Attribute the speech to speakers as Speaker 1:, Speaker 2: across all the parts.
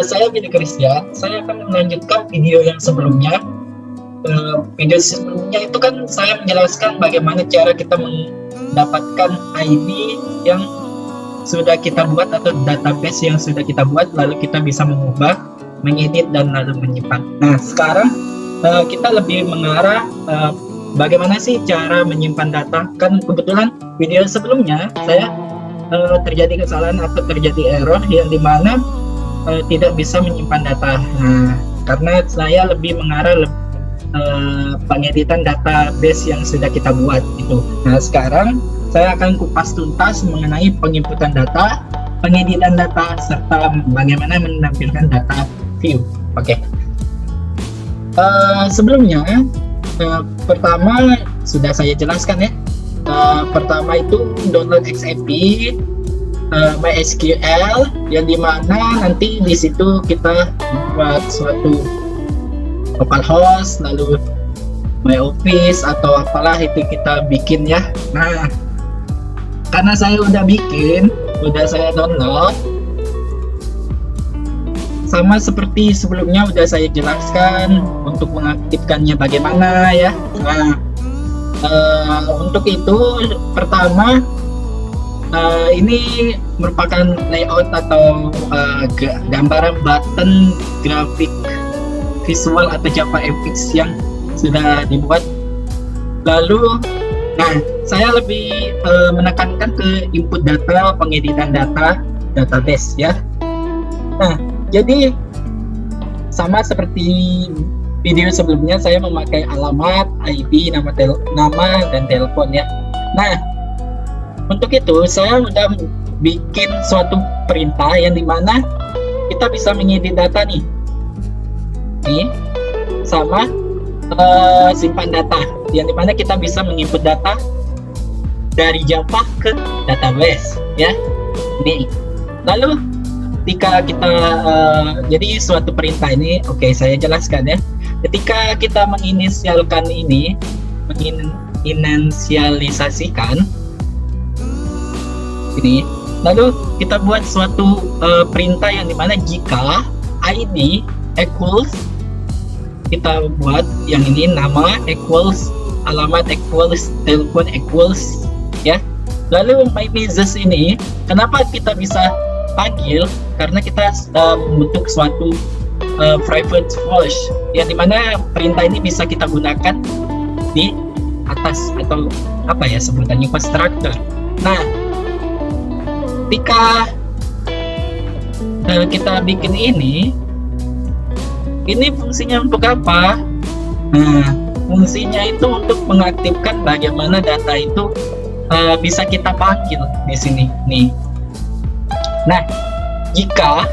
Speaker 1: Saya Vidi Krisya. Saya akan melanjutkan video yang sebelumnya. Video sebelumnya itu kan saya menjelaskan bagaimana cara kita mendapatkan ID yang sudah kita buat atau database yang sudah kita buat, lalu kita bisa mengubah, mengedit, dan lalu menyimpan. Nah, sekarang kita lebih mengarah bagaimana sih cara menyimpan data. Kan kebetulan video sebelumnya saya terjadi kesalahan atau terjadi error yang dimana tidak bisa menyimpan data. Nah, karena saya lebih mengarah pengeditan database yang sudah kita buat itu. Nah, sekarang saya akan kupas tuntas mengenai penginputan data, pengeditan data, serta bagaimana menampilkan data view. Oke. Sebelumnya, pertama sudah saya jelaskan ya. Pertama itu download XMP, MySQL, yang dimana nanti di situ kita buat suatu localhost, lalu My Office atau apalah itu kita bikin ya. Nah, karena saya udah bikin, udah saya download, sama seperti sebelumnya udah saya jelaskan untuk mengaktifkannya bagaimana ya. Nah, untuk itu pertama ini merupakan layout atau gambaran button grafik visual atau JavaFX yang sudah dibuat. Lalu, nah, saya lebih menekankan ke input data, pengeditan data, database ya. Nah, jadi sama seperti video sebelumnya, saya memakai alamat, ID, nama dan telepon ya. Nah, untuk itu saya udah bikin suatu perintah yang dimana kita bisa mengedit data nih, sama simpan data, yang dimana kita bisa menginput data dari Java ke database ya. Nih, lalu ketika kita jadi suatu perintah ini, oke, saya jelaskan ya. Ketika kita menginisialkan ini, menginisialisasikan ini, lalu kita buat suatu perintah yang dimana jika ID equals, kita buat yang ini, nama equals, alamat equals, telepon equals ya. Lalu my business ini kenapa kita bisa panggil, karena kita membentuk suatu private hash yang dimana perintah ini bisa kita gunakan di atas atau apa ya sebutannya, constructor. Nah, ketika kita bikin ini fungsinya untuk apa? Nah, fungsinya itu untuk mengaktifkan bagaimana data itu bisa kita panggil di sini nih. Nah, jika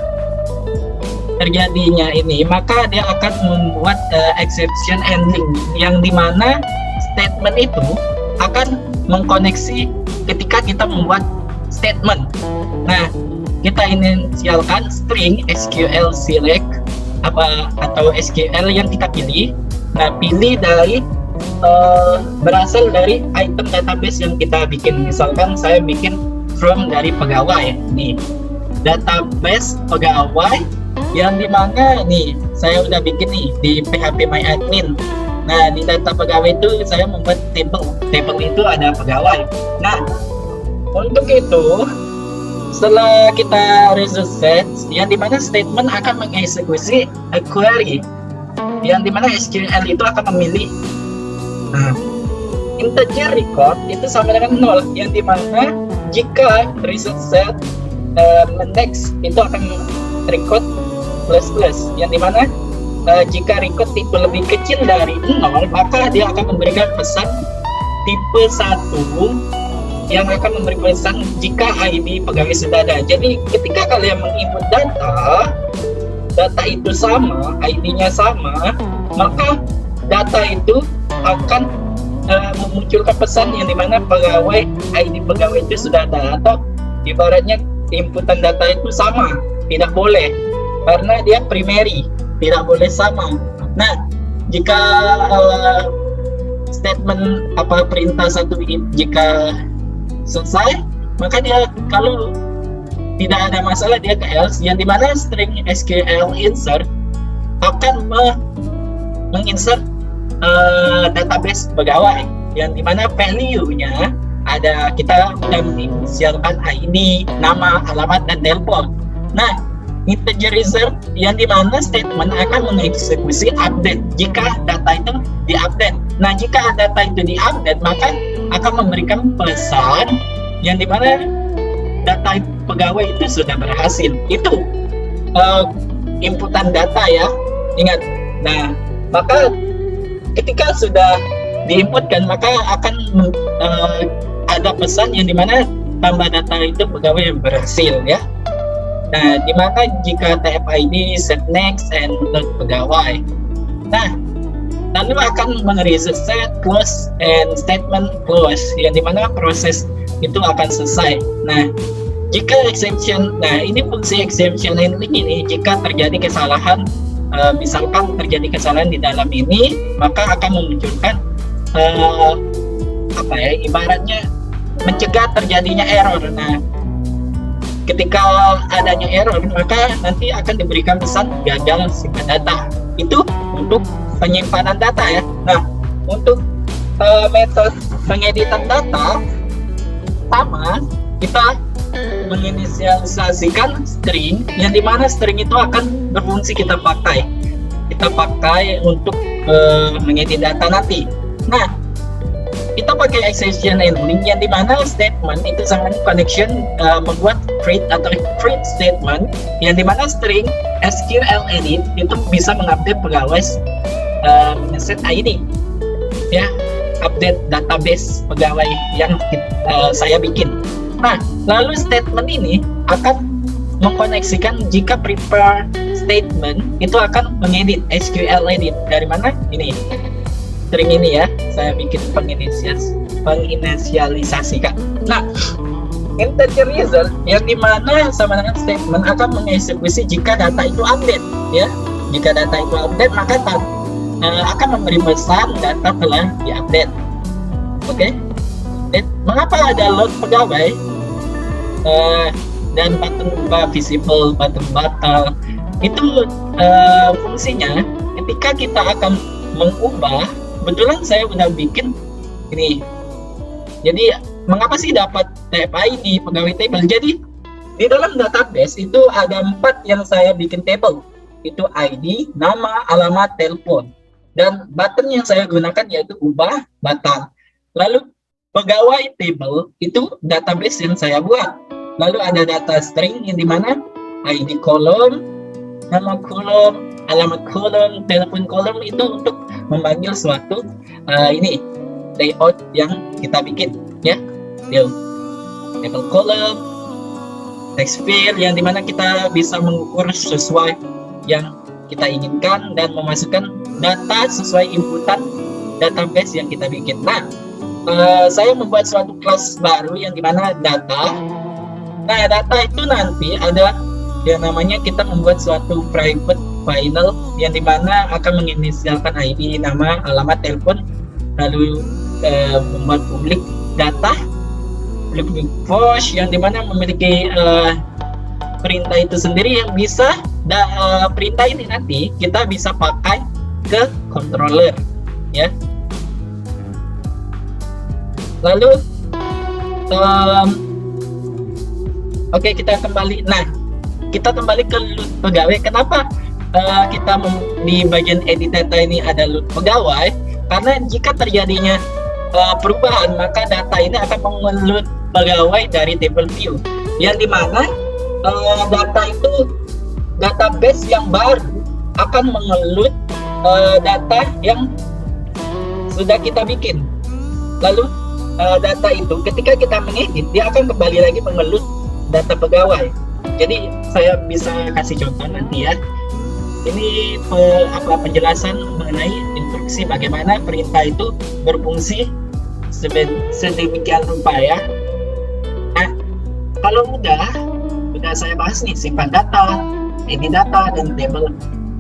Speaker 1: terjadinya ini, maka dia akan membuat exception handling yang dimana statement itu akan mengkoneksi ketika kita membuat statement. Nah, kita inisialkan string SQL select atau SQL yang kita pilih. Nah, pilih dari berasal dari item database yang kita bikin. Misalkan saya bikin from dari pegawai nih, database pegawai yang dimana nih saya udah bikin nih di PHP My Admin. Nah, di data pegawai itu saya membuat table itu ada pegawai. Nah, untuk itu setelah kita result set, yang dimana statement akan mengeksekusi query, yang dimana SQL itu akan memilih integer record itu sama dengan 0, yang dimana jika result set next itu akan record plus, yang dimana jika record tipe lebih kecil dari 0, maka dia akan memberikan pesan tipe 1 yang akan memberi pesan jika ID pegawai sudah ada. Jadi ketika kalian menginput data itu sama, ID-nya sama, maka data itu akan memunculkan pesan yang dimana pegawai, ID pegawai itu sudah ada, atau ibaratnya inputan data itu sama, tidak boleh karena dia primary, tidak boleh sama. Nah, jika statement perintah satu ini jika selesai, maka dia kalau tidak ada masalah dia ke else, yang dimana string SQL insert akan menginsert database pegawai, yang dimana value-nya ada, kita sudah menginisialkan ID, nama, alamat, dan telepon. Nah, integer result yang dimana statement akan mengeksekusi update jika data itu diupdate. Nah, jika data itu diupdate, maka akan memberikan pesan yang dimana data pegawai itu sudah berhasil. Itu inputan data ya, ingat. Nah, maka ketika sudah diinputkan, maka akan ada pesan yang dimana tambah data itu pegawai yang berhasil ya. Nah, dimana jika TF-ID, set next, and load pegawai. Nah, lalu akan mereset set, close, and statement close, yang dimana proses itu akan selesai. Nah, jika exception, nah ini fungsi exception handling ini, jika terjadi kesalahan, misalkan terjadi kesalahan di dalam ini, maka akan memunculkan ibaratnya mencegah terjadinya error. Nah, ketika adanya error, maka nanti akan diberikan pesan gagal simpan data. Itu untuk penyimpanan data ya. Nah, untuk metode pengeditan data, pertama kita menginisialisasikan string, yang dimana string itu akan berfungsi kita pakai untuk mengedit data nanti. Nah, kita pakai exception handling, yang dimana statement itu sama connection membuat create atau create statement, yang dimana string SQL edit itu bisa mengupdate pegawai set ID ya, update database pegawai yang saya bikin. Nah, lalu statement ini akan mengkoneksikan jika prepare statement itu akan mengedit SQL edit. Dari mana? Ini string ini ya, saya bikin penginisialisasikan. Nah, integer result yang dimana sama dengan statement akan mengeksekusi jika data itu update ya. Jika data itu update, maka akan memberi pesan data telah diupdate. Oke. Mengapa ada load pegawai dan button visible, button batal? Itu fungsinya ketika kita akan mengubah. Kebetulan saya udah bikin ini. Jadi mengapa sih dapat TF-ID pegawai table? Jadi di dalam database itu ada 4 yang saya bikin table. Itu ID, nama, alamat, telepon. Dan button yang saya gunakan yaitu ubah, batal. Lalu pegawai table itu database yang saya buat. Lalu ada data string yang dimana ID kolom, nama kolom, alamat kolom, telepon kolom, itu untuk memanggil suatu ini layout yang kita bikin ya. Table kolom, text field yang dimana kita bisa mengukur sesuai yang kita inginkan dan memasukkan data sesuai inputan database yang kita bikin. Nah, saya membuat suatu kelas baru yang dimana data. Nah, data itu nanti ada yang namanya kita membuat suatu private final yang dimana akan menginisialkan ID, nama, alamat, telepon, lalu membuat publik data, public push yang dimana memiliki perintah itu sendiri yang bisa perintah ini nanti kita bisa pakai ke controller ya. Lalu oke, kita kembali. Nah, kita kembali ke load pegawai. Kenapa kita di bagian edit data ini ada load pegawai? Karena jika terjadinya perubahan, maka data ini akan mengeload pegawai dari table view, yang dimana data itu database yang baru akan mengeload data yang sudah kita bikin. Lalu data itu ketika kita mengedit, dia akan kembali lagi mengeload data pegawai. Jadi saya bisa kasih contoh nanti ya. Ini penjelasan mengenai instruksi bagaimana perintah itu berfungsi sedemikian rupa ya. Nah, kalau udah saya bahas nih simpan data, edit data, dan table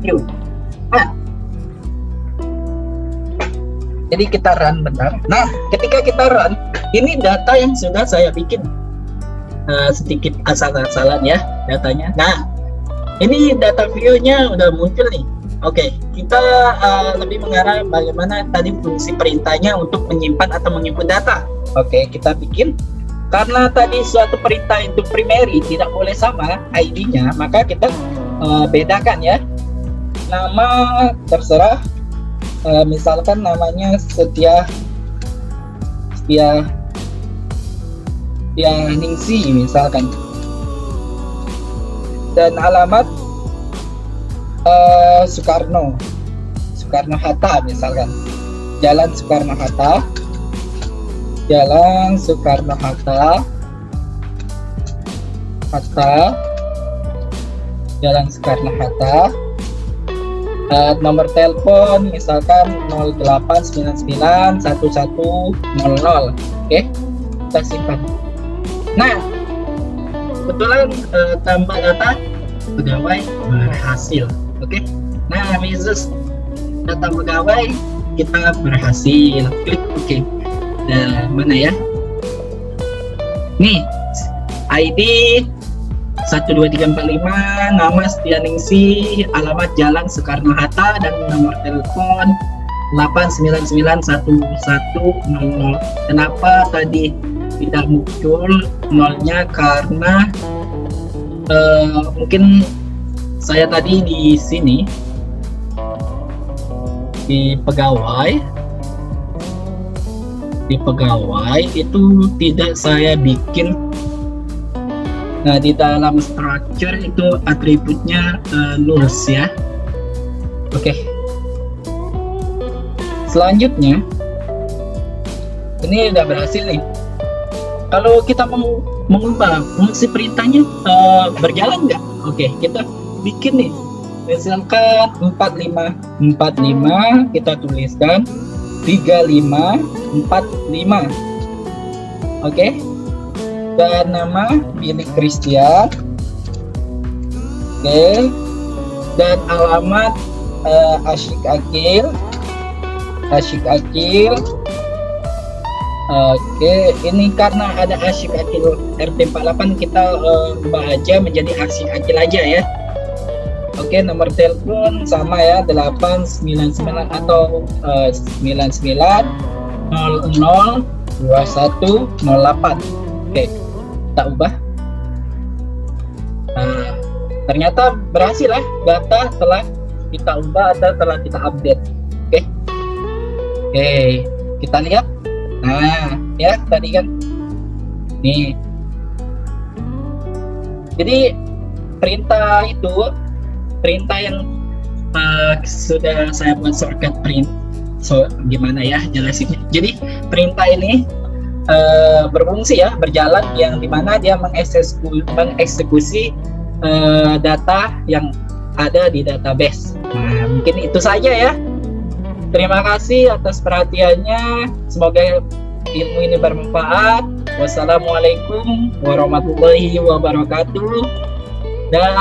Speaker 1: view. Nah, jadi kita run bentar. Nah, ketika kita run, ini data yang sudah saya bikin. sedikit asal-asalan ya datanya. Nah, ini data videonya udah muncul nih. Oke, kita lebih mengarah bagaimana tadi fungsi perintahnya untuk menyimpan atau menginput data. Oke, kita bikin. Karena tadi suatu perintah itu primary tidak boleh sama ID-nya, maka kita bedakan ya. Nama terserah, misalkan namanya Setia Ningsi misalkan, dan alamat Soekarno Hatta misalkan, Jalan Soekarno Hatta, Jalan Soekarno Hatta, Jalan Soekarno Hatta. Nomor telepon misalkan 08991100. Oke, kita simpan. Nah, kebetulan tambah data pegawai berhasil. Oke, nah Misus data pegawai kita berhasil. Klik oke. Nah, mana ya? Nih, ID 12345, nama Setia Ningsi, alamat Jalan Soekarno Hatta, dan nomor telepon 8991100. Kenapa tadi tidak muncul nolnya? Karena mungkin saya tadi di sini di pegawai itu tidak saya bikin. Nah, di dalam structure itu atributnya nulls ya. Oke. Selanjutnya ini udah berhasil nih. Kalau kita mau mengubah fungsi perintahnya berjalan nggak? Oke, kita bikin nih. Misalkan 4545 kita tuliskan 3545. Oke. Dan nama milik Christian. Oke. Dan alamat Asyik Akil. Oke, ini karena ada Asyik Akil RT 48, kita ubah aja menjadi Asyik Akil aja ya. Oke, nomor telepon sama ya, 899 atau 99002108. Oke, kita ubah. Nah, ternyata berhasil ya, data telah kita ubah atau telah kita update. Oke, kita lihat. Nah, ya tadi kan nih. Jadi perintah yang sudah saya buat shortcut print. So, gimana ya jelasinnya? Jadi perintah ini berfungsi ya, berjalan, yang dimana dia mengeksekusi data yang ada di database. Nah, mungkin itu saja ya. Terima kasih atas perhatiannya. Semoga ilmu ini bermanfaat. Wassalamualaikum warahmatullahi wabarakatuh. Dan